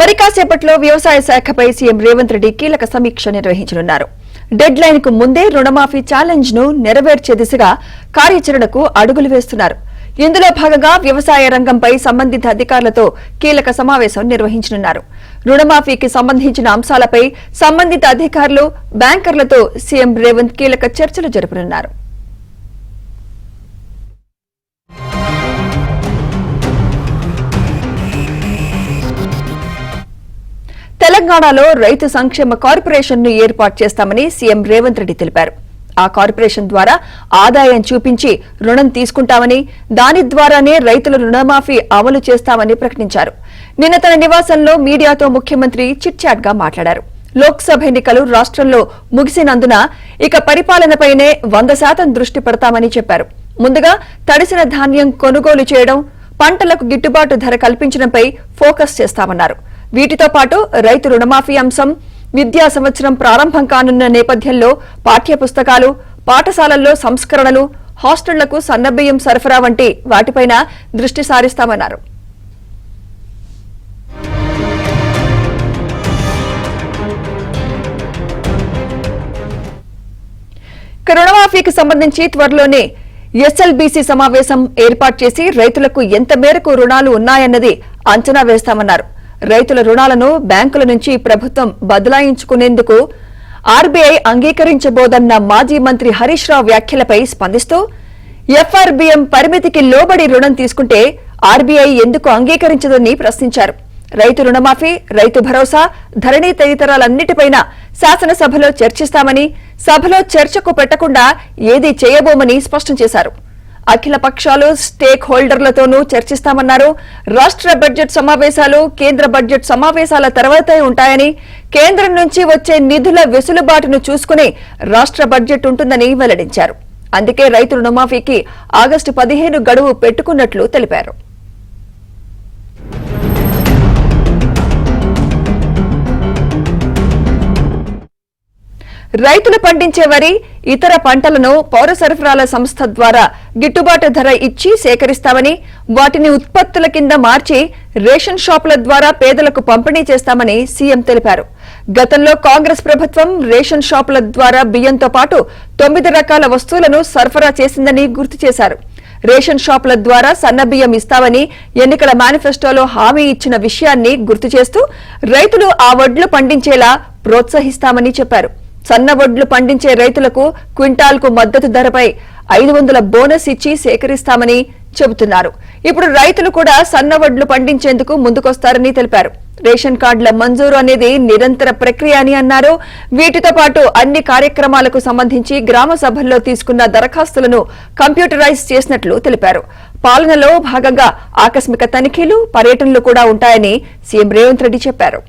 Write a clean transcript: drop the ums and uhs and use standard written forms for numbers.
మరి కాసేపట్లో వ్యవసాయ శాఖపై సీఎం రేవంత్ రెడ్డి కీలక సమీక్ష నిర్వహించనున్నారు. డెడ్ లైన్ కు ముందే రుణమాఫీ ఛాలెంజ్ ను నెరవేర్చే దిశగా కార్యాచరణకు అడుగులు వేస్తున్నారు. ఇందులో భాగంగా వ్యవసాయ రంగంపై సంబంధిత అధికారులతో కీలక సమావేశం నిర్వహించనున్నారు. రుణమాఫీకి సంబంధించిన అంశాలపై సంబంధిత అధికారులు, బ్యాంకర్లతో సీఎం రేవంత్ కీలక చర్చలు జరపనున్నారు. తెలంగాణలో రైతు సంక్షేమ కార్పొరేషన్ ను ఏర్పాటు చేస్తామని సీఎం రేవంత్ రెడ్డి తెలిపారు. ఆ కార్పొరేషన్ ద్వారా ఆదాయం చూపించి రుణం తీసుకుంటామని, దాని ద్వారానే రైతుల రుణమాఫీ అమలు చేస్తామని ప్రకటించారు. నిన్న తన నివాసంలో మీడియాతో ముఖ్యమంత్రి చిట్ చాట్ గా మాట్లాడారు. లోక్సభ ఎన్నికలు రాష్ట్రంలో ముగిసినందున ఇక పరిపాలనపైనే 100% దృష్టి పెడతామని చెప్పారు. ముందుగా తడిసిన ధాన్యం కొనుగోలు చేయడం, పంటలకు గిట్టుబాటు ధర కల్పించడంపై ఫోకస్ చేస్తామన్నారు. వీటితో పాటు రైతు రుణమాఫీ అంశం, విద్యా సంవత్సరం ప్రారంభం కానున్న నేపథ్యంలో పాఠ్యపుస్తకాలు, పాఠశాలల్లో సంస్కరణలు, హాస్టళ్లకు సన్నబియ్యం సరఫరా వంటి వాటిపైన దృష్టి సారిస్తామన్నారు. రుణమాఫీకి సంబంధించి త్వరలోనే ఎస్ఎల్బీసీ సమావేశం ఏర్పాటు చేసి రైతులకు ఎంత మేరకు రుణాలు ఉన్నాయన్నది అంచనా వేస్తామన్నారు. రైతుల రుణాలను బ్యాంకుల నుంచి ప్రభుత్వం బదలాయించుకునేందుకు ఆర్బీఐ అంగీకరించబోదన్న మాజీ మంత్రి హరీష్ రావు వ్యాఖ్యలపై స్పందిస్తూ ఎఫ్ఆర్బీఎం పరిమితికి లోబడి రుణం తీసుకుంటే ఆర్బీఐ ఎందుకు అంగీకరించదని ప్రశ్నించారు. రైతు రుణమాఫీ, రైతు భరోసా, ధరణి తదితరాలన్నిటిపైన శాసనసభలో చర్చిస్తామని, సభలో చర్చకు పెట్టకుండా ఏదీ చేయబోమని స్పష్టం చేశారు. అఖిల పక్షాలు, స్టేక్ హోల్డర్లతోనూ చర్చిస్తామన్నారు. రాష్ట్ర బడ్జెట్ సమావేశాలు కేంద్ర బడ్జెట్ సమావేశాల తర్వాతే ఉంటాయని, కేంద్రం నుంచి వచ్చే నిధుల వెసులుబాటును చూసుకుని రాష్ట్ర బడ్జెట్ ఉంటుందని వెల్లడించారు. అందుకే రైతు రుణమాఫీకి ఆగస్టు 15 గడువు పెట్టుకున్నట్లు తెలిపారు. రైతులు పండించే వరి, ఇతర పంటలను పౌర సరఫరాల సంస్థ ద్వారా గిట్టుబాటు ధర ఇచ్చి సేకరిస్తామని, వాటిని ఉత్పత్తుల కింద మార్చి రేషన్ షాపుల ద్వారా పేదలకు పంపిణీ చేస్తామని సీఎం తెలిపారు. గతంలో కాంగ్రెస్ ప్రభుత్వం రేషన్ షాపుల ద్వారా బియ్యంతో పాటు 9 రకాల వస్తువులను సరఫరా చేసిందని గుర్తు చేశారు. రేషన్ షాపుల ద్వారా సన్నబియ్యం ఇస్తామని ఎన్నికల మేనిఫెస్టోలో హామీ ఇచ్చిన విషయాన్ని గుర్తు చేస్తూ రైతులు ఆ వడ్లు పండించేలా ప్రోత్సహిస్తామని చెప్పారు. సన్న వడ్లు పండించే రైతులకు క్వింటాల్కు మద్దతు ధరపై 500 బోనస్ ఇచ్చి సేకరిస్తామని చెబుతున్నారు. ఇప్పుడు రైతులు కూడా సన్న వడ్లు పండించేందుకు ముందుకొస్తారని తెలిపారు. రేషన్ కార్డుల మంజూరు అనేది నిరంతర ప్రక్రియ అని అన్నారు. వీటితో పాటు అన్ని కార్యక్రమాలకు సంబంధించి గ్రామ సభల్లో తీసుకున్న దరఖాస్తులను కంప్యూటరైజ్ చేసినట్లు తెలిపారు. పాలనలో భాగంగా ఆకస్మిక తనిఖీలు, పర్యటనలు కూడా ఉంటాయని సీఎం రేవంత్ రెడ్డి చెప్పారు.